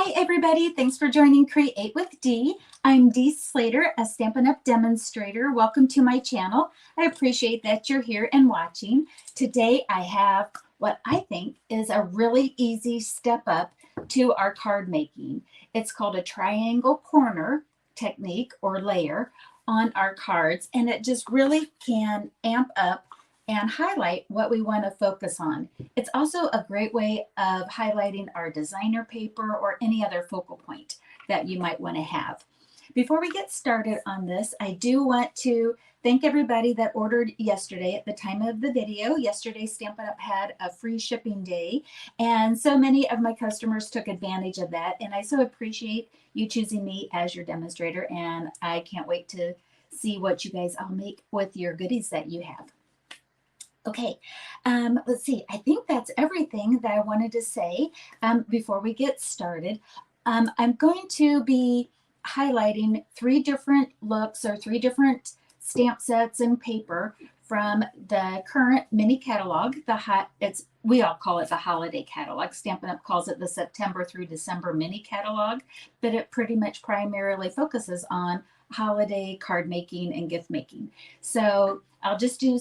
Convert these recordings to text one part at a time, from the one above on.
Hi, everybody. Thanks for joining Create with Dee. I'm Dee Slater, a Stampin' Up! Demonstrator. Welcome to my channel. I appreciate that you're here and watching. Today, I have what I think is a really easy step up to our card making. It's called a triangle corner technique or layer on our cards, and it just really can amp up and highlight what we want to focus on. It's also a great way of highlighting our designer paper or any other focal point that you might want to have. Before we get started on this, I do want to thank everybody that ordered yesterday at the time of the video. Yesterday, Stampin' Up! Had a free shipping day, and so many of my customers took advantage of that, and I so appreciate you choosing me as your demonstrator, and I can't wait to see what you guys all make with your goodies that you have. Okay, let's see. I think that's everything that I wanted to say before we get started. I'm going to be highlighting 3 different looks or 3 different stamp sets and paper from the current mini catalog. We all call it the holiday catalog. Stampin' Up! Calls it the September through December mini catalog, but it pretty much primarily focuses on holiday card making and gift making. So I'll just do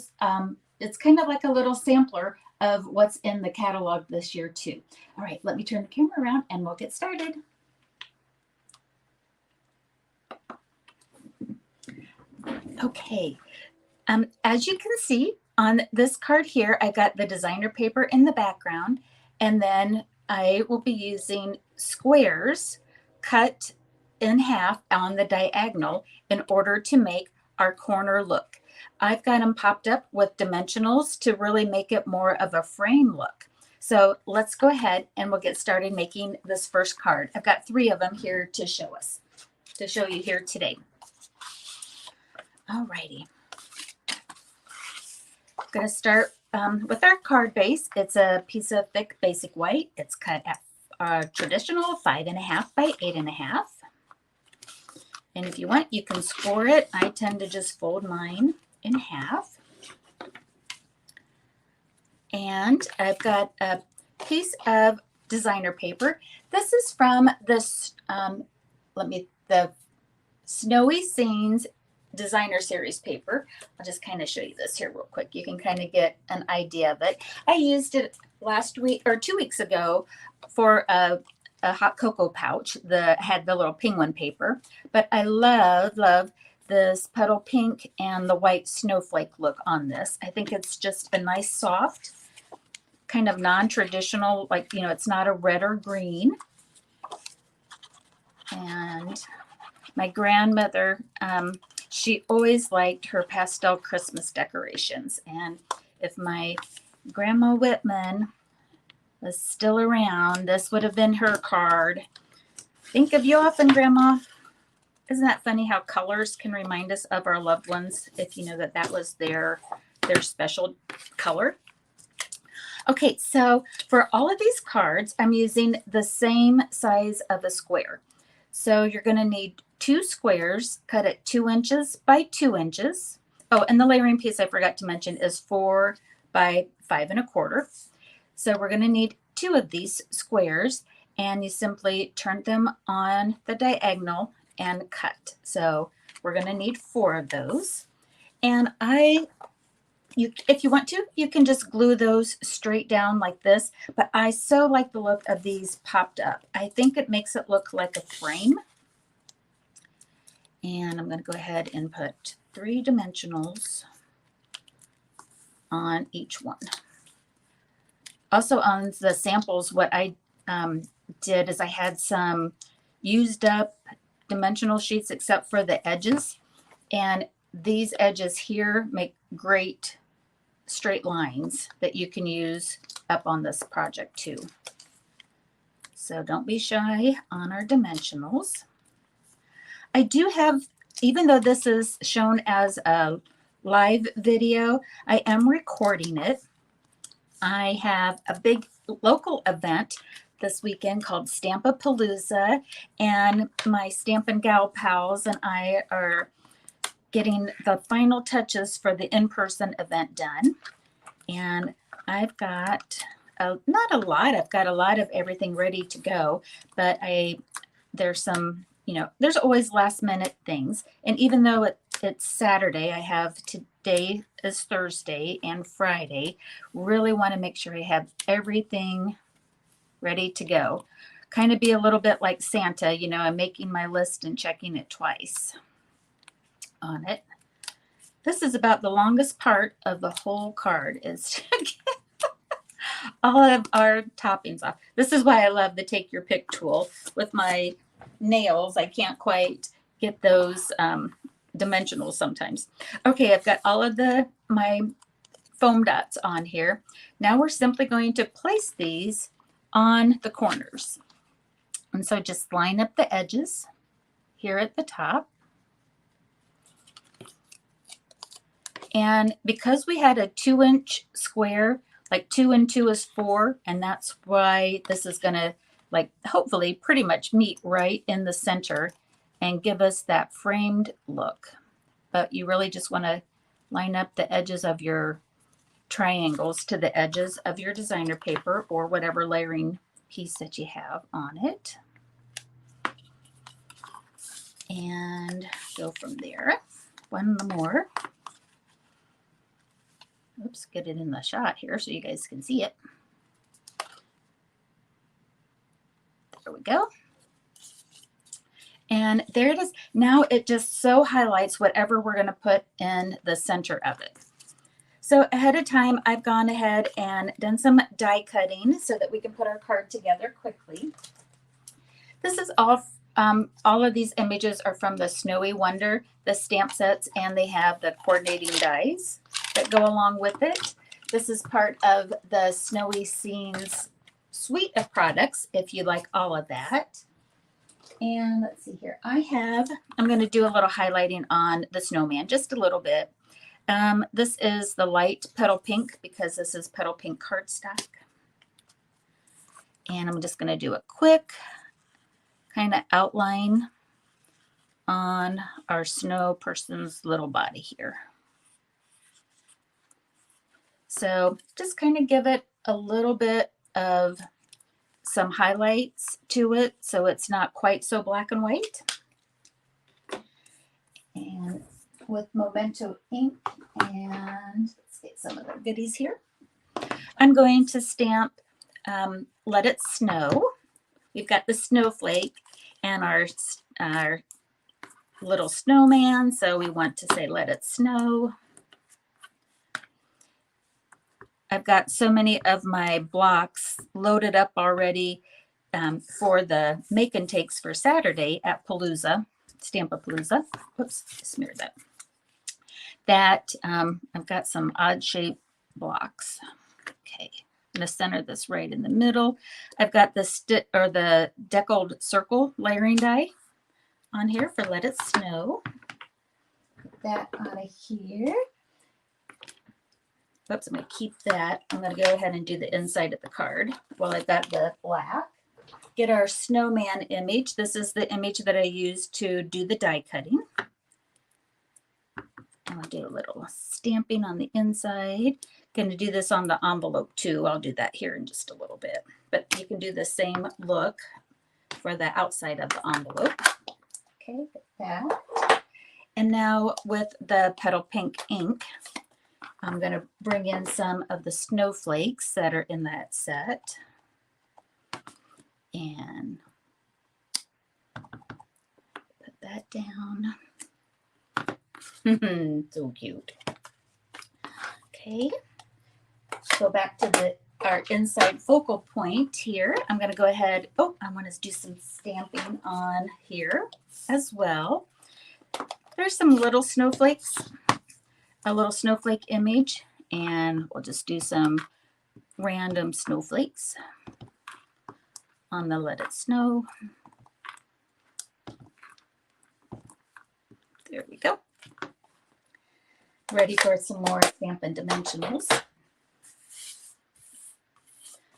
it's kind of like a little sampler of what's in the catalog this year too. All right, let me turn the camera around and we'll get started. Okay, as you can see on this card here, I got the designer paper in the background, and then I will be using squares cut in half on the diagonal in order to make our corner look. I've got them popped up with dimensionals to really make it more of a frame look. So let's go ahead and we'll get started making this first card. I've got 3 of them here to show you here today. All righty. I'm going to start with our card base. It's a piece of thick basic white. It's cut at a traditional 5.5 by 8.5. And if you want, you can score it. I tend to just fold mine in half. And I've got a piece of designer paper. This is from this, the Snowy Scenes Designer Series paper. I'll just kind of show you this here real quick. You can kind of get an idea of it. I used it last week or 2 weeks ago for a hot cocoa pouch that had the little penguin paper, but I love this petal pink and the white snowflake look on this. I think it's just a nice soft, kind of non-traditional, like, it's not a red or green. And my grandmother, she always liked her pastel Christmas decorations. And if my Grandma Whitman was still around, this would have been her card. Think of you often, Grandma. Isn't that funny how colors can remind us of our loved ones if you know that was their special color? Okay, so for all of these cards, I'm using the same size of a square. So you're going to need 2 squares cut at 2 inches by 2 inches. Oh, and the layering piece I forgot to mention is 4 by 5.25. So we're going to need 2 of these squares, and you simply turn them on the diagonal and cut. So we're going to need 4 of those. And if you want to, you can just glue those straight down like this, but I so like the look of these popped up. I think it makes it look like a frame. And I'm going to go ahead and put 3 dimensionals on each one. Also on the samples, what I did is I had some used up dimensional sheets except for the edges. And these edges here make great straight lines that you can use up on this project too. So don't be shy on our dimensionals. I do have, even though this is shown as a live video, I am recording it. I have a big local event this weekend called Stamp-A-Palooza, and my Stampin' Gal pals and I are getting the final touches for the in-person event done. And I've got not a lot. I've got a lot of everything ready to go, but there's some, there's always last minute things. And even though it's Saturday, I have today is Thursday and Friday, really want to make sure I have everything ready to go. Kind of be a little bit like Santa, I'm making my list and checking it twice on it. This is about the longest part of the whole card, is to get all of our toppings off. This is why I love the Take Your Pick tool. With my nails, I can't quite get those dimensionals sometimes. Okay, I've got all of my foam dots on here. Now we're simply going to place these on the corners. And so just line up the edges here at the top. And because we had a 2-inch square, like 2 and 2 is 4, and that's why this is going to hopefully pretty much meet right in the center and give us that framed look. But you really just want to line up the edges of your triangles to the edges of your designer paper or whatever layering piece that you have on it. And go from there. One more. Oops, get it in the shot here so you guys can see it. There we go. And there it is. Now it just so highlights whatever we're going to put in the center of it. So ahead of time, I've gone ahead and done some die cutting so that we can put our card together quickly. This is all of these images are from the Snowy Wonder, the stamp sets, and they have the coordinating dies that go along with it. This is part of the Snowy Scenes suite of products, if you like all of that. And let's see here. I'm going to do a little highlighting on the snowman, just a little bit. This is the light petal pink because this is petal pink cardstock. And I'm just going to do a quick kind of outline on our snow person's little body here. So just kind of give it a little bit of some highlights to it so it's not quite so black and white. And with Memento ink, and let's get some of the goodies here. I'm going to stamp Let It Snow. We've got the snowflake and our little snowman, so we want to say Let It Snow. I've got so many of my blocks loaded up already for the make and takes for Saturday at Palooza, Stampapalooza. Oops, smeared that. I've got some odd shaped blocks. Okay, I'm going to center this right in the middle. I've got the deckled circle layering die on here for Let It Snow. Put that out of here. Oops, I'm going to keep that. I'm going to go ahead and do the inside of the card while I've got the black. Get our snowman image. This is the image that I used to do the die cutting. I'll do a little stamping on the inside. Going to do this on the envelope too. I'll do that here in just a little bit. But you can do the same look for the outside of the envelope. Okay, get that. And now with the petal pink ink, I'm going to bring in some of the snowflakes that are in that set. And put that down. So cute. Okay. Go back to our inside focal point here. I'm going to go ahead. Oh, I want to do some stamping on here as well. There's some little snowflakes. A little snowflake image, and we'll just do some random snowflakes on the Let It Snow. There we go. Ready for some more Stampin' Dimensionals.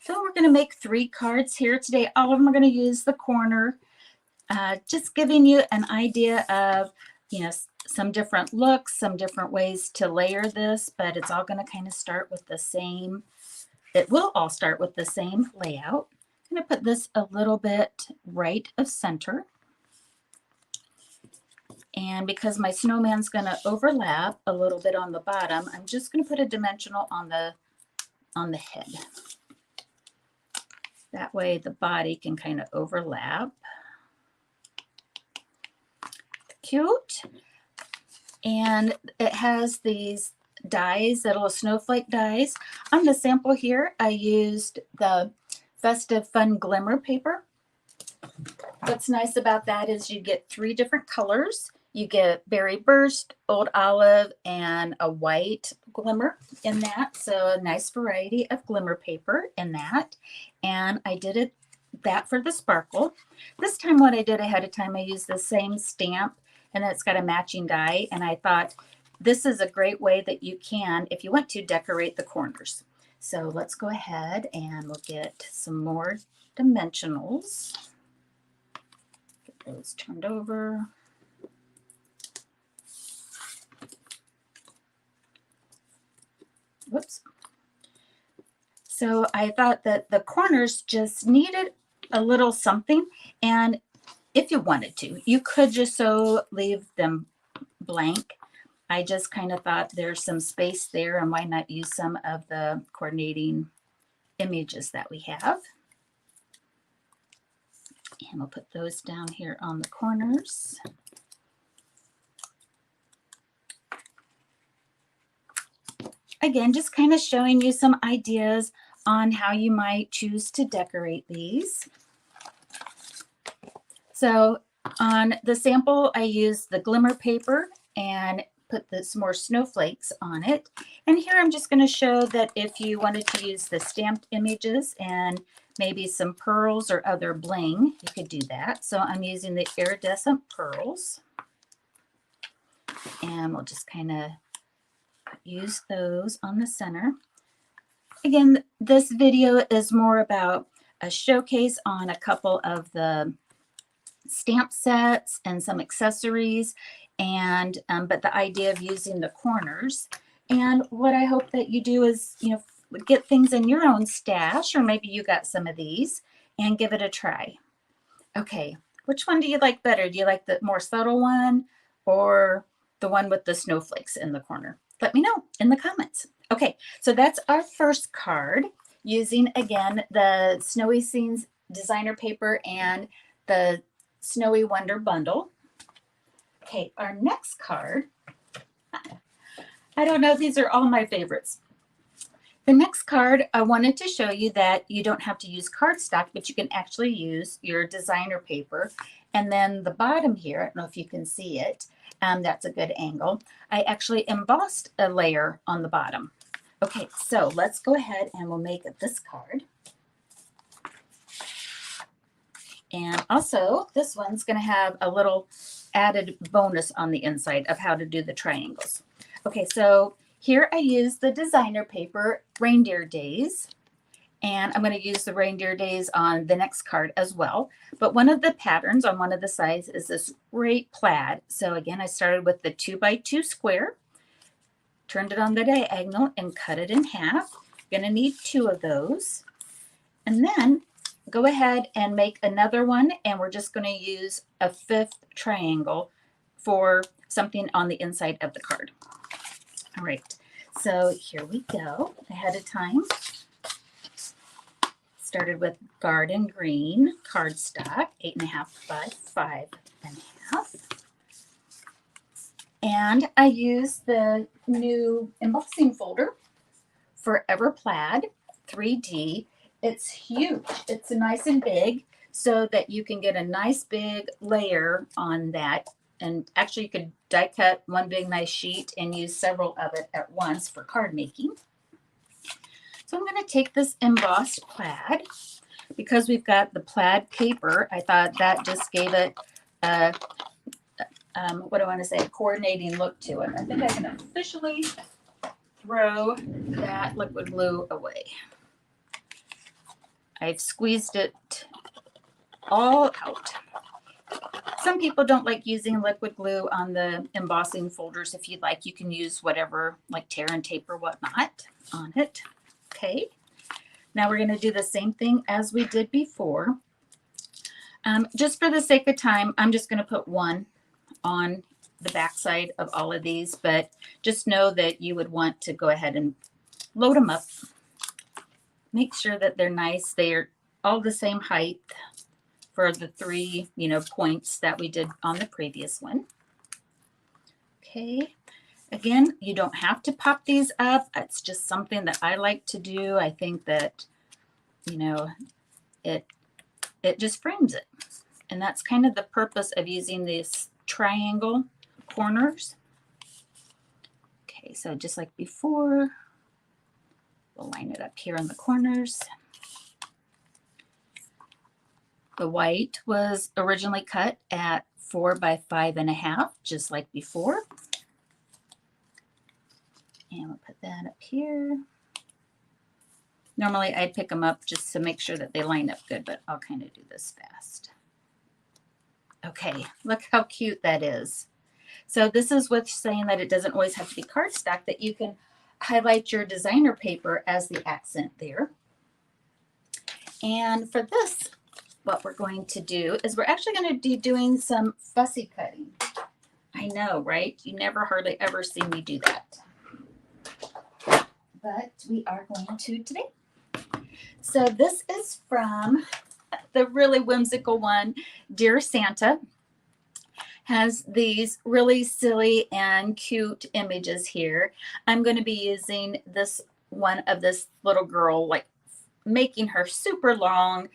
So we're going to make 3 cards here today. All of them are going to use the corner, just giving you an idea of, some different looks, some different ways to layer this, but it's all going to kind of start with the same it will all start with the same layout. I'm going to put this a little bit right of center. And because my snowman's going to overlap a little bit on the bottom, I'm just going to put a dimensional on the head. That way the body can kind of overlap. Cute. And it has these dies, little snowflake dies. On the sample here, I used the Festive Fun Glimmer paper. What's nice about that is you get 3 different colors. You get Berry Burst, Old Olive, and a white glimmer in that. So a nice variety of glimmer paper in that. And I did that for the sparkle. This time what I did ahead of time, I used the same stamp, and it's got a matching die. And I thought this is a great way that you can, if you want to, decorate the corners. So let's go ahead and we'll get some more dimensionals. Get those turned over. Whoops. So I thought that the corners just needed a little something, and if you wanted to, you could just so leave them blank. I just kind of thought there's some space there, and why not use some of the coordinating images that we have. And we'll put those down here on the corners. Again, just kind of showing you some ideas on how you might choose to decorate these. So on the sample, I used the glimmer paper and put some more snowflakes on it. And here I'm just going to show that if you wanted to use the stamped images and maybe some pearls or other bling, you could do that. So I'm using the iridescent pearls. And we'll just kind of use those on the center. Again, this video is more about a showcase on a couple of the stamp sets and some accessories, and but the idea of using the corners. And what I hope that you do is, you know, get things in your own stash, or maybe you got some of these, and give it a try. Okay, which one do you like better? Do you like the more subtle one or the one with the snowflakes in the corner? Let me know in the comments. Okay, so that's our first card using, again, the Snowy Scenes designer paper and the Snowy Wonder bundle. Okay, our next card, I don't know, these are all my favorites. The next card, I wanted to show you that you don't have to use cardstock, but you can actually use your designer paper. And then the bottom here, I don't know if you can see it, that's a good angle. I actually embossed a layer on the bottom. Okay, so let's go ahead and we'll make this card. And also, this one's going to have a little added bonus on the inside of how to do the triangles. Okay, so here I use the designer paper, Reindeer Days. And I'm going to use the Reindeer Days on the next card as well. But one of the patterns on one of the sides is this great plaid. So again, I started with the 2x2 square, turned it on the diagonal, and cut it in half. You're going to need 2 of those. And then go ahead and make another one, and we're just going to use a 5th triangle for something on the inside of the card. All right, so here we go ahead of time. Started with Garden Green cardstock, 8.5 by 5.5. And I used the new embossing folder, Forever Plaid 3D. It's huge. It's nice and big so that you can get a nice big layer on that. And actually you could die cut one big nice sheet and use several of it at once for card making. So I'm going to take this embossed plaid. Because we've got the plaid paper, I thought that just gave it a, what do I want to say, a coordinating look to it. I think I can officially throw that liquid glue away. I've squeezed it all out. Some people don't like using liquid glue on the embossing folders. If you'd like, you can use whatever, like tear and tape or whatnot on it. Okay. Now we're going to do the same thing as we did before. Just for the sake of time, I'm just going to put one on the back side of all of these, but just know that you would want to go ahead and load them up. Make sure that they're nice. They're all the same height for the 3, points that we did on the previous one. Okay. Again, you don't have to pop these up. It's just something that I like to do. I think that, it just frames it. And that's kind of the purpose of using these triangle corners. Okay, so just like before, we'll line it up here in the corners. The white was originally cut at 4 by 5.5, just like before. And we'll put that up here. Normally I'd pick them up just to make sure that they line up good, but I'll kind of do this fast. Okay, look how cute that is. So this is what's saying that it doesn't always have to be cardstock, that you can highlight your designer paper as the accent there. And for this, what we're going to do is we're actually going to be doing some fussy cutting. I know, right? You never hardly ever see me do that. But we are going to today. So this is from the really whimsical one, Dear Santa. Has these really silly and cute images here. I'm going to be using this one of this little girl, like making her super long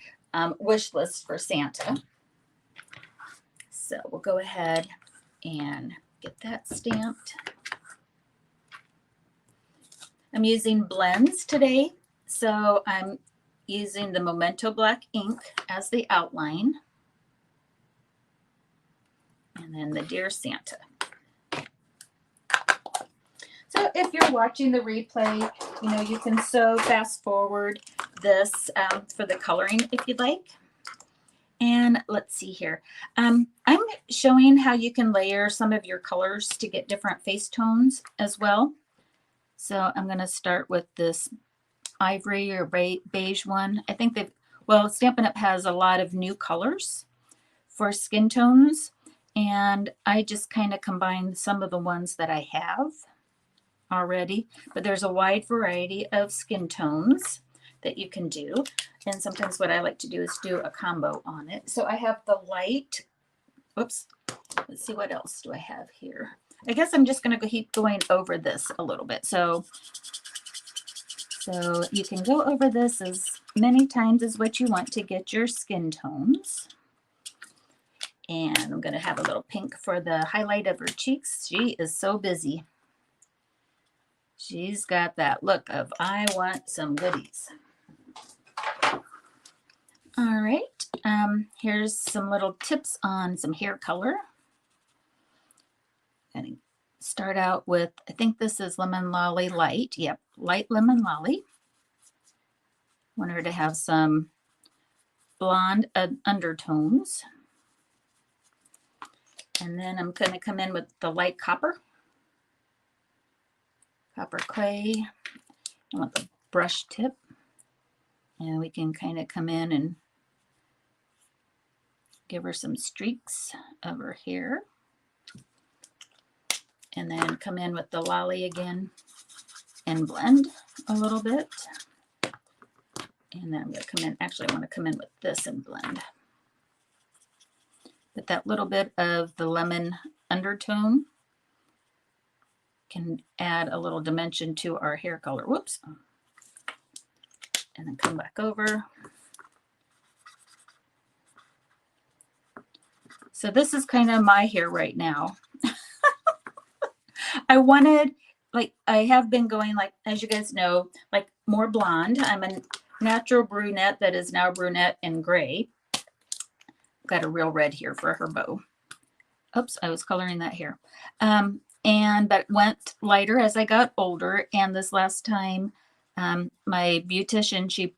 wish list for Santa. So we'll go ahead and get that stamped. I'm using blends today, so I'm using the Memento Black ink as the outline, and then the Dear Santa. So if you're watching the replay, you can so fast forward this for the coloring if you'd like. And let's see here. I'm showing how you can layer some of your colors to get different face tones as well. So I'm going to start with this ivory or beige one. I think Stampin' Up! Has a lot of new colors for skin tones. And I just kind of combine some of the ones that I have already. But there's a wide variety of skin tones that you can do. And sometimes what I like to do is do a combo on it. So I have the light. Oops. Let's see, what else do I have here? I guess I'm just going to keep going over this a little bit. So you can go over this as many times as what you want to get your skin tones. And I'm going to have a little pink for the highlight of her cheeks. She is so busy. She's got that look of, I want some goodies. All right. Here's some little tips on some hair color. Going to start out with, I think this is Lemon Lolly Light. Yep, Light Lemon Lolly. Want her to have some blonde undertones. And then I'm going to come in with the light copper. Copper clay. I want the brush tip. And we can kind of come in and give her some streaks of her hair. And then come in with the lolly again and blend a little bit. And then I'm going to come in, actually I want to come in with this and blend. But that little bit of the lemon undertone can add a little dimension to our hair color. Whoops. And then come back over. So this is kind of my hair right now. I wanted, I have been going, as you guys know, more blonde. I'm a natural brunette that is now brunette and gray. Got a real red here for her bow. Oops, I was coloring that hair. But went lighter as I got older. And this last time, my beautician, she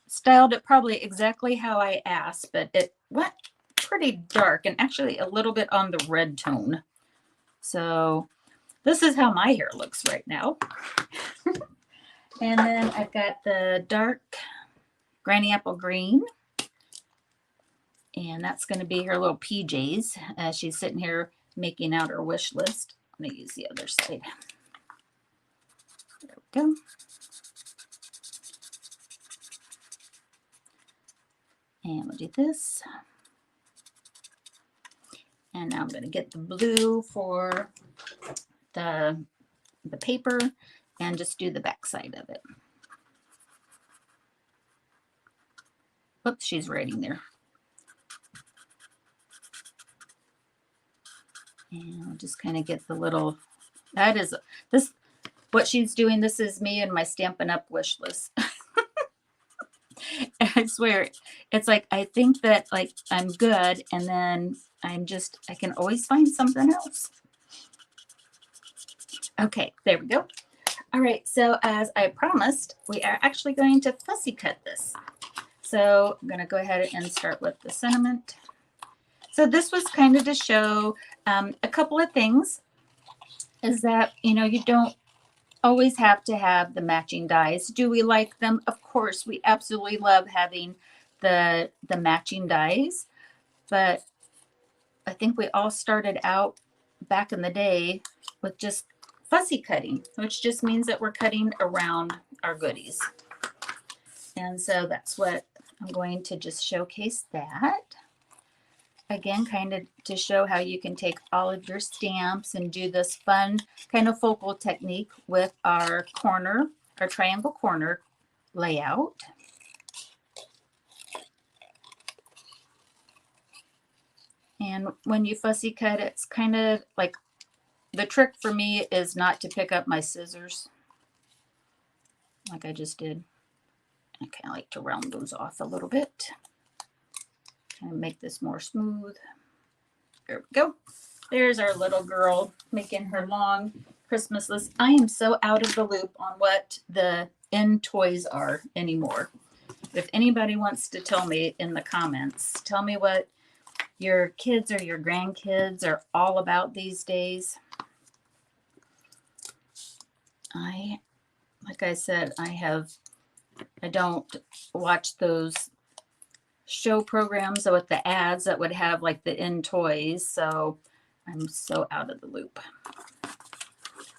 styled it probably exactly how I asked, but it went pretty dark and actually a little bit on the red tone. So this is how my hair looks right now. And then I've got the dark Granny Apple Green. And that's going to be her little PJs as she's sitting here making out her wish list. I'm going to use the other side. There we go. And we'll do this. And now I'm going to get the blue for the paper and just do the back side of it. Oops, she's writing there. And I'll just kind of get the little, that is, this, what she's doing, this is me and my Stampin' Up! Wish list. I swear, it's like, I think that like I'm good, and then I can always find something else. Okay, there we go. All right, so as I promised, we are actually going to fussy cut this. So I'm going to go ahead and start with the sentiment. So this was kind of to show a couple of things, is that, you know, you don't always have to have the matching dies. Do we like them? Of course, we absolutely love having the matching dies, but I think we all started out back in the day with just fussy cutting, which just means that we're cutting around our goodies. And so that's what I'm going to just showcase that. Again, kind of to show how you can take all of your stamps and do this fun kind of focal technique with our corner, our triangle corner layout. And when you fussy cut, it's kind of like, the trick for me is not to pick up my scissors like I just did. I kind of like to round those off a little bit and make this more smooth. There we go. There's our little girl making her long Christmas list. I am so out of the loop on what the end toys are anymore. If anybody wants to tell me in the comments, tell me what your kids or your grandkids are all about these days. Like I said, I don't watch those show programs with the ads that would have like the end toys, so I'm so out of the loop.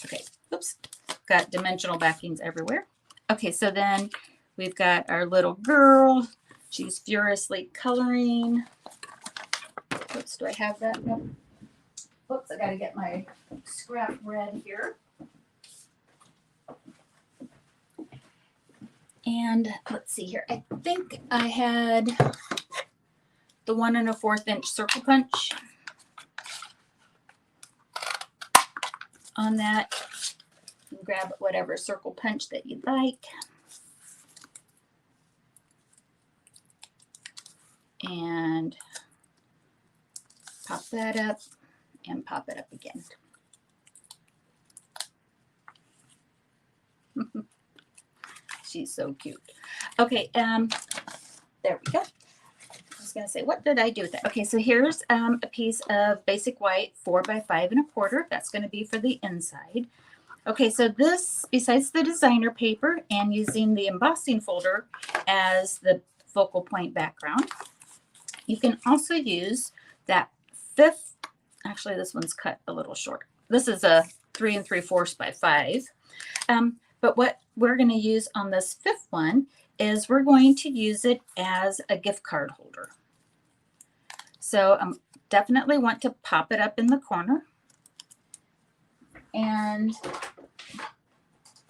Okay, oops, got dimensional backings everywhere. Okay, so then we've got our little girl. She's furiously coloring. Oops, do I have that? Nope. Oops, I gotta get my scrap red here. And let's see here. I think I had the 1 1/4 inch circle punch on that. You can grab whatever circle punch that you'd like. And pop that up and pop it up again. She's so cute. Okay, there we go. I was gonna say, what did I do with that? Okay, so here's a piece of basic white 4 by 5 1/4. That's gonna be for the inside. Okay, so this, besides the designer paper and using the embossing folder as the focal point background, you can also use that 5th, actually this one's cut a little short. This is a 3 3/4 by 5. But what we're going to use on this 5th one is we're going to use it as a gift card holder. So I definitely want to pop it up in the corner. And,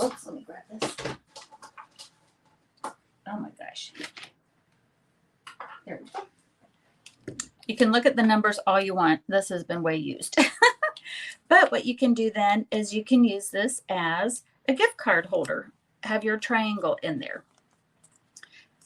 oops, let me grab this. Oh my gosh. There we go. You can look at the numbers all you want. This has been way used. But what you can do then is you can use this as a gift card holder. Have your triangle in there.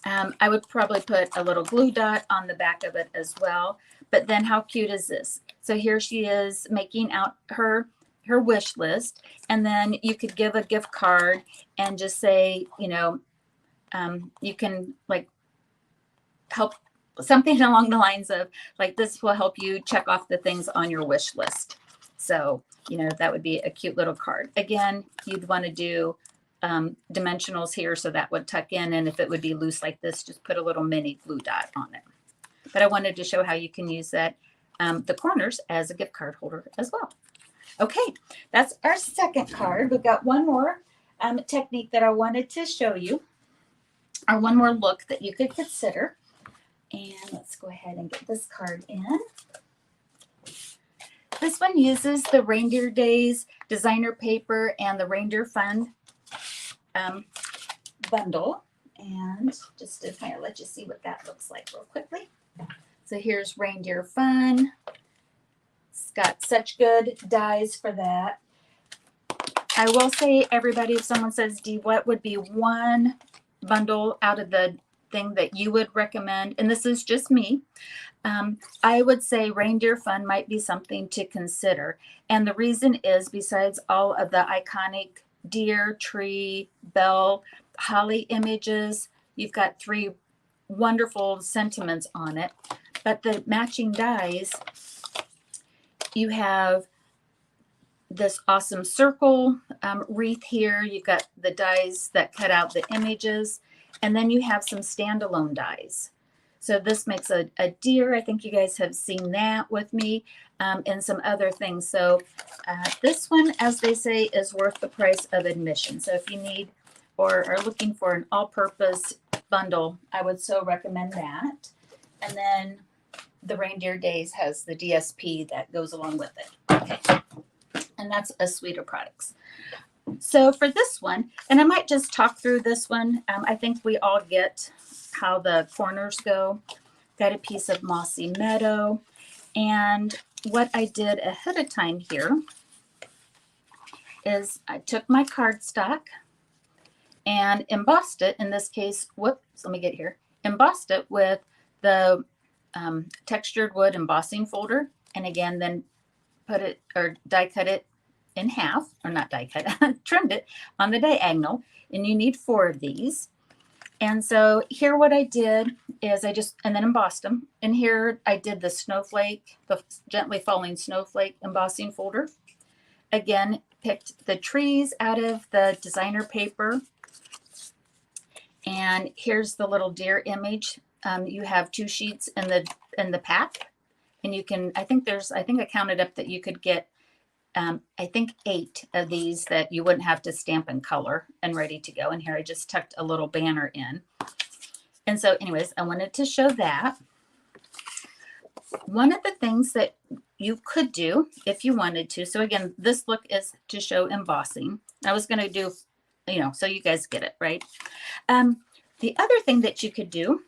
I would probably put a little glue dot on the back of it as well. But then how cute is this? So here she is making out her wish list. And then you could give a gift card and just say, you know, you can like help, something along the lines of like, this will help you check off the things on your wish list. So, you know, that would be a cute little card. Again, you'd want to do dimensionals here, so that would tuck in. And if it would be loose like this, just put a little mini glue dot on it. But I wanted to show how you can use that, the corners, as a gift card holder as well. Okay, that's our second card. We've got one more technique that I wanted to show you, or one more look that you could consider. And let's go ahead and get this card in. This one uses the Reindeer Days designer paper and the Reindeer Fun bundle. And just to kind of let you see what that looks like real quickly. So here's Reindeer Fun. It's got such good dies for that. I will say, everybody, if someone says, Dee, what would be one bundle out of the thing that you would recommend? And this is just me. I would say Reindeer Fun might be something to consider. And the reason is, besides all of the iconic deer, tree, bell, holly images, you've got 3 wonderful sentiments on it. But the matching dies, you have this awesome circle wreath here. You've got the dies that cut out the images. And then you have some standalone dies. So this makes a deer. I think you guys have seen that with me, and some other things. So this one, as they say, is worth the price of admission. So if you need or are looking for an all-purpose bundle, I would so recommend that. And then the Reindeer Days has the DSP that goes along with it. Okay. And that's a suite of products. So for this one, and I might just talk through this one. I think we all get how the corners go. Got a piece of Mossy Meadow. And what I did ahead of time here is I took my cardstock and embossed it. In this case, whoops, let me get here. Embossed it with the textured wood embossing folder. And again, then put it, or die cut it in half, or not die cut, trimmed it on the diagonal. And you need 4 of these. And so here what I did is and then embossed them. And here I did the snowflake, the gently falling snowflake embossing folder. Again, picked the trees out of the designer paper. And here's the little deer image. You have 2 sheets in the pack. And you can, I think I counted up that you could get, I think 8 of these that you wouldn't have to stamp and color and ready to go. And here I just tucked a little banner in. And so anyways, I wanted to show that. One of the things that you could do if you wanted to. So again, this look is to show embossing. I was going to do, so you guys get it, right? The other thing that you could do,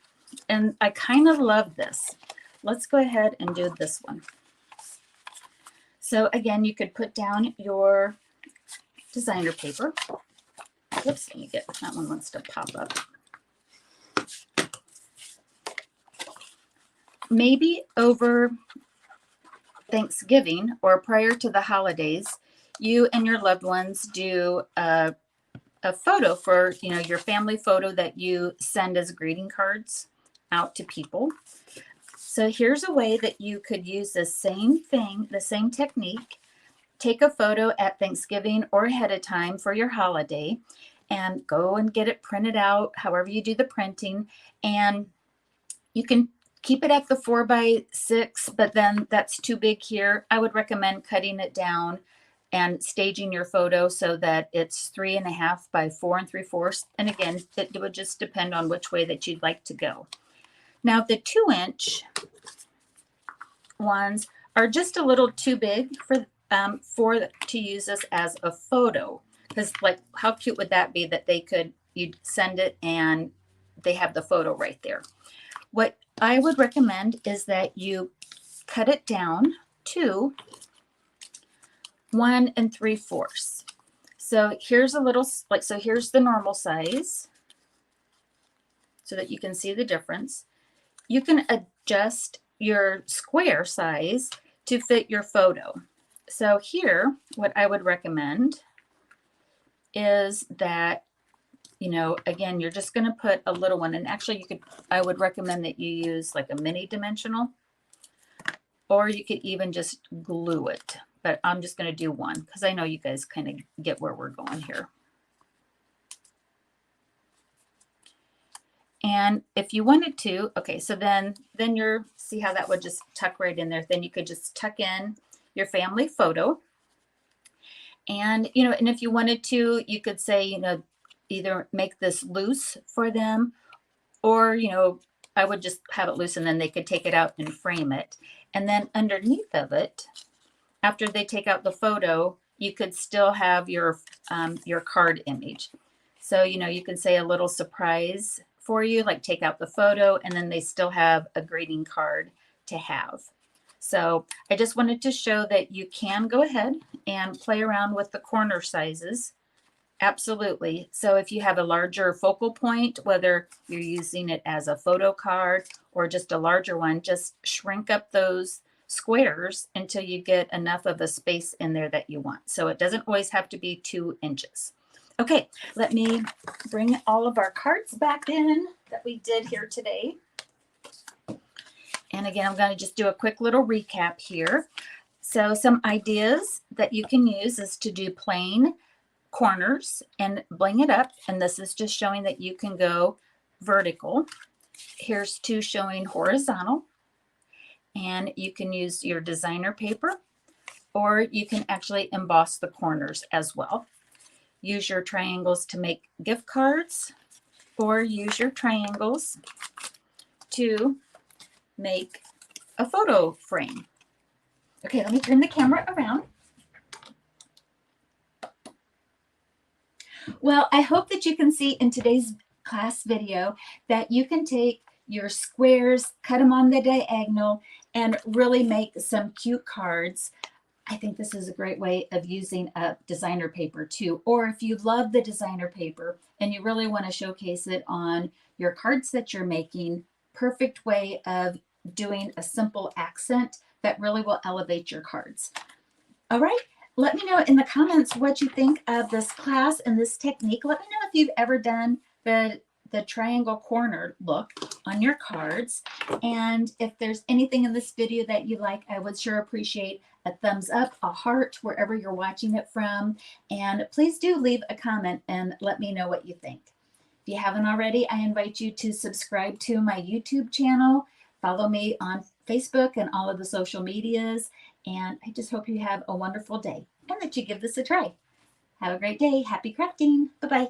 and I kind of love this. Let's go ahead and do this one. So again, you could put down your designer paper. Whoops, let me get, that one wants to pop up. Maybe over Thanksgiving or prior to the holidays, you and your loved ones do a photo for, your family photo that you send as greeting cards out to people. So here's a way that you could use the same thing, the same technique. Take a photo at Thanksgiving or ahead of time for your holiday and go and get it printed out, however you do the printing. And you can keep it at the 4x6, but then that's too big here. I would recommend cutting it down and staging your photo so that it's 3.5 by 4 3/4. And again, it would just depend on which way that you'd like to go. Now, the 2-inch ones are just a little too big for to use this as a photo. Because, like, how cute would that be that you'd send it and they have the photo right there. What I would recommend is that you cut it down to 1 3/4. So here's a little, so here's the normal size so that you can see the difference. You can adjust your square size to fit your photo. So here, what I would recommend is that, again, you're just going to put a little one. And actually, I would recommend that you use like a mini dimensional, or you could even just glue it. But I'm just going to do one because I know you guys kind of get where we're going here. And if you wanted to, okay, so then you're, see how that would just tuck right in there. Then you could just tuck in your family photo. And, you know, and if you wanted to, you could say, you know, either make this loose for them, or, you know, I would just have it loose and then they could take it out and frame it. And then underneath of it, after they take out the photo, you could still have your card image. So, you know, you could say a little surprise for you, like take out the photo, and then they still have a greeting card to have. So I just wanted to show that you can go ahead and play around with the corner sizes. Absolutely. So if you have a larger focal point, whether you're using it as a photo card or just a larger one, just shrink up those squares until you get enough of a space in there that you want. So it doesn't always have to be 2 inches. Okay, let me bring all of our cards back in that we did here today. And again, I'm going to just do a quick little recap here. So some ideas that you can use is to do plain corners and bling it up. And this is just showing that you can go vertical. Here's 2 showing horizontal. And you can use your designer paper, or you can actually emboss the corners as well. Use your triangles to make gift cards, or use your triangles to make a photo frame. Okay, let me turn the camera around. Well, I hope that you can see in today's class video that you can take your squares, cut them on the diagonal, and really make some cute cards. I think this is a great way of using a designer paper too. Or if you love the designer paper and you really want to showcase it on your cards that you're making, perfect way of doing a simple accent that really will elevate your cards. All right. Let me know in the comments what you think of this class and this technique. Let me know if you've ever done the triangle corner look on your cards. And if there's anything in this video that you like, I would sure appreciate a thumbs up, a heart, wherever you're watching it from. And please do leave a comment and let me know what you think. If you haven't already, I invite you to subscribe to my YouTube channel. Follow me on Facebook and all of the social medias. And I just hope you have a wonderful day and that you give this a try. Have a great day. Happy crafting. Bye-bye.